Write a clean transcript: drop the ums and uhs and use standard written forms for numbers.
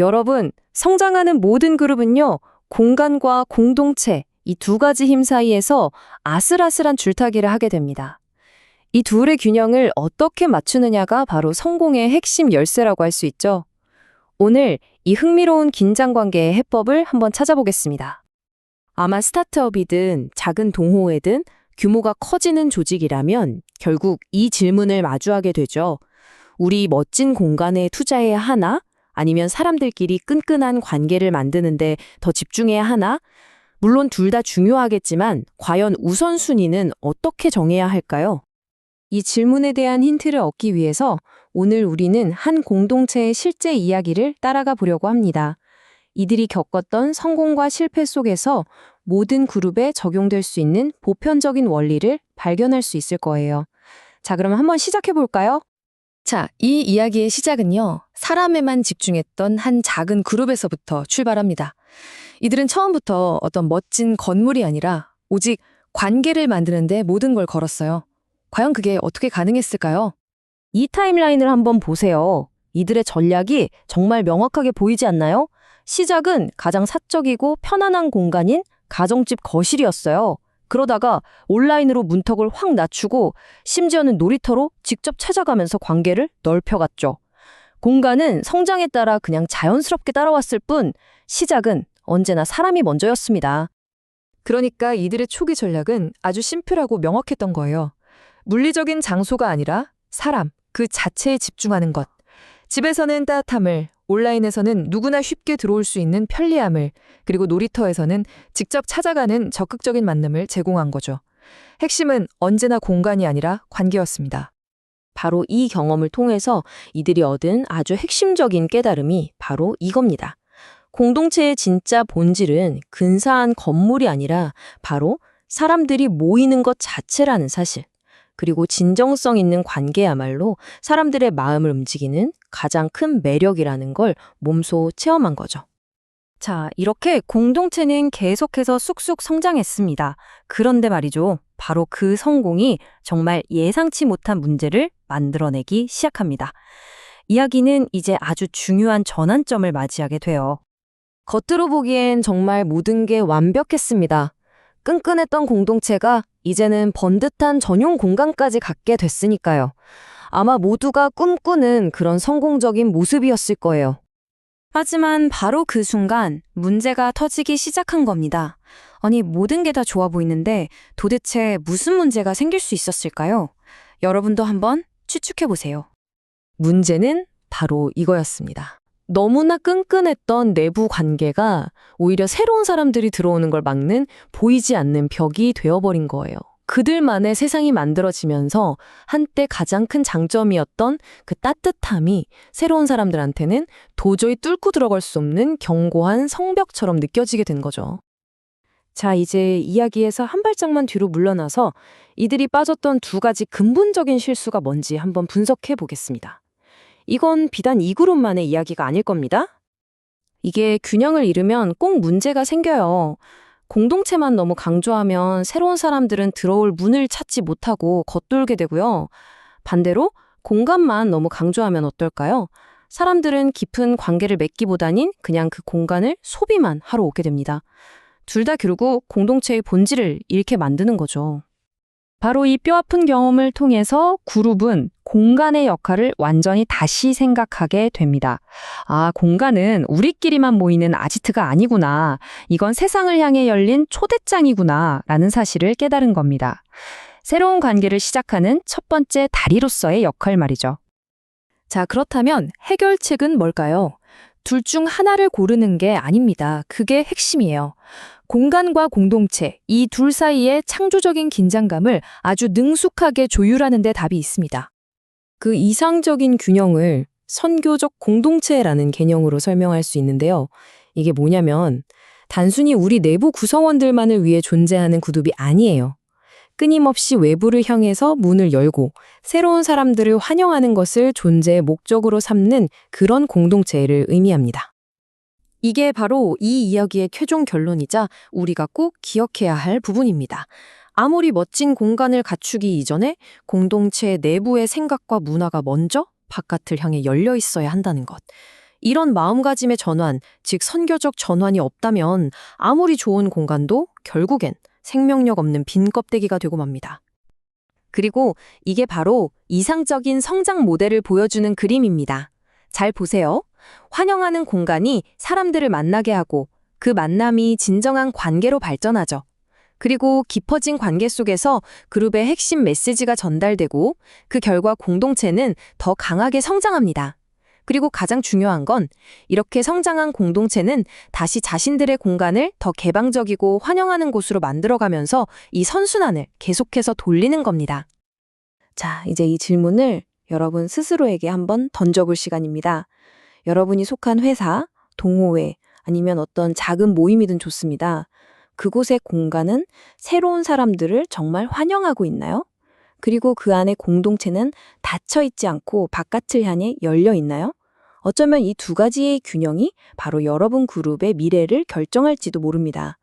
여러분, 성장하는 모든 그룹은요, 공간과 공동체, 이 두 가지 힘 사이에서 아슬아슬한 줄타기를 하게 됩니다. 이 둘의 균형을 어떻게 맞추느냐가 바로 성공의 핵심 열쇠라고 할 수 있죠. 오늘 이 흥미로운 긴장 관계의 해법을 한번 찾아보겠습니다. 아마 스타트업이든 작은 동호회든 규모가 커지는 조직이라면 결국 이 질문을 마주하게 되죠. 우리 멋진 공간에 투자해야 하나? 아니면 사람들끼리 끈끈한 관계를 만드는데 더 집중해야 하나? 물론 둘 다 중요하겠지만 과연 우선순위는 어떻게 정해야 할까요? 이 질문에 대한 힌트를 얻기 위해서 오늘 우리는 한 공동체의 실제 이야기를 따라가 보려고 합니다. 이들이 겪었던 성공과 실패 속에서 모든 그룹에 적용될 수 있는 보편적인 원리를 발견할 수 있을 거예요. 자, 그럼 한번 시작해 볼까요? 자, 이 이야기의 시작은요, 사람에만 집중했던 한 작은 그룹에서부터 출발합니다. 이들은 처음부터 어떤 멋진 건물이 아니라 오직 관계를 만드는데 모든 걸 걸었어요. 과연 그게 어떻게 가능했을까요? 이 타임라인을 한번 보세요. 이들의 전략이 정말 명확하게 보이지 않나요? 시작은 가장 사적이고 편안한 공간인 가정집 거실이었어요. 그러다가 온라인으로 문턱을 확 낮추고 심지어는 놀이터로 직접 찾아가면서 관계를 넓혀갔죠. 공간은 성장에 따라 그냥 자연스럽게 따라왔을 뿐 시작은 언제나 사람이 먼저였습니다. 그러니까 이들의 초기 전략은 아주 심플하고 명확했던 거예요. 물리적인 장소가 아니라 사람, 그 자체에 집중하는 것. 집에서는 따뜻함을, 온라인에서는 누구나 쉽게 들어올 수 있는 편리함을, 그리고 놀이터에서는 직접 찾아가는 적극적인 만남을 제공한 거죠. 핵심은 언제나 공간이 아니라 관계였습니다. 바로 이 경험을 통해서 이들이 얻은 아주 핵심적인 깨달음이 바로 이겁니다. 공동체의 진짜 본질은 근사한 건물이 아니라 바로 사람들이 모이는 것 자체라는 사실. 그리고 진정성 있는 관계야말로 사람들의 마음을 움직이는 가장 큰 매력이라는 걸 몸소 체험한 거죠. 자, 이렇게 공동체는 계속해서 쑥쑥 성장했습니다. 그런데 말이죠. 바로 그 성공이 정말 예상치 못한 문제를 만들어내기 시작합니다. 이야기는 이제 아주 중요한 전환점을 맞이하게 돼요. 겉으로 보기엔 정말 모든 게 완벽했습니다. 끈끈했던 공동체가 이제는 번듯한 전용 공간까지 갖게 됐으니까요. 아마 모두가 꿈꾸는 그런 성공적인 모습이었을 거예요. 하지만 바로 그 순간 문제가 터지기 시작한 겁니다. 아니, 모든 게 다 좋아 보이는데 도대체 무슨 문제가 생길 수 있었을까요? 여러분도 한번 추측해 보세요. 문제는 바로 이거였습니다. 너무나 끈끈했던 내부 관계가 오히려 새로운 사람들이 들어오는 걸 막는 보이지 않는 벽이 되어버린 거예요. 그들만의 세상이 만들어지면서 한때 가장 큰 장점이었던 그 따뜻함이 새로운 사람들한테는 도저히 뚫고 들어갈 수 없는 견고한 성벽처럼 느껴지게 된 거죠. 자, 이제 이야기에서 한 발짝만 뒤로 물러나서 이들이 빠졌던 두 가지 근본적인 실수가 뭔지 한번 분석해 보겠습니다. 이건 비단 이 그룹만의 이야기가 아닐 겁니다. 이게 균형을 잃으면 꼭 문제가 생겨요. 공동체만 너무 강조하면 새로운 사람들은 들어올 문을 찾지 못하고 겉돌게 되고요. 반대로 공간만 너무 강조하면 어떨까요? 사람들은 깊은 관계를 맺기보다는 그냥 그 공간을 소비만 하러 오게 됩니다. 둘 다 결국 공동체의 본질을 잃게 만드는 거죠. 바로 이 뼈아픈 경험을 통해서 그룹은 공간의 역할을 완전히 다시 생각하게 됩니다. 아, 공간은 우리끼리만 모이는 아지트가 아니구나. 이건 세상을 향해 열린 초대장이구나. 라는 사실을 깨달은 겁니다. 새로운 관계를 시작하는 첫 번째 다리로서의 역할 말이죠. 자, 그렇다면 해결책은 뭘까요? 둘 중 하나를 고르는 게 아닙니다. 그게 핵심이에요. 공간과 공동체, 이 둘 사이의 창조적인 긴장감을 아주 능숙하게 조율하는 데 답이 있습니다. 그 이상적인 균형을 선교적 공동체라는 개념으로 설명할 수 있는데요. 이게 뭐냐면 단순히 우리 내부 구성원들만을 위해 존재하는 그룹이 아니에요. 끊임없이 외부를 향해서 문을 열고 새로운 사람들을 환영하는 것을 존재의 목적으로 삼는 그런 공동체를 의미합니다. 이게 바로 이 이야기의 최종 결론이자 우리가 꼭 기억해야 할 부분입니다. 아무리 멋진 공간을 갖추기 이전에 공동체 내부의 생각과 문화가 먼저 바깥을 향해 열려 있어야 한다는 것. 이런 마음가짐의 전환, 즉 선교적 전환이 없다면 아무리 좋은 공간도 결국엔 생명력 없는 빈 껍데기가 되고 맙니다. 그리고 이게 바로 이상적인 성장 모델을 보여주는 그림입니다. 잘 보세요. 환영하는 공간이 사람들을 만나게 하고 그 만남이 진정한 관계로 발전하죠. 그리고 깊어진 관계 속에서 그룹의 핵심 메시지가 전달되고 그 결과 공동체는 더 강하게 성장합니다. 그리고 가장 중요한 건 이렇게 성장한 공동체는 다시 자신들의 공간을 더 개방적이고 환영하는 곳으로 만들어가면서 이 선순환을 계속해서 돌리는 겁니다. 자, 이제 이 질문을 여러분 스스로에게 한번 던져볼 시간입니다. 여러분이 속한 회사, 동호회, 아니면 어떤 작은 모임이든 좋습니다. 그곳의 공간은 새로운 사람들을 정말 환영하고 있나요? 그리고 그 안에 공동체는 닫혀 있지 않고 바깥을 향해 열려 있나요? 어쩌면 이 두 가지의 균형이 바로 여러분 그룹의 미래를 결정할지도 모릅니다.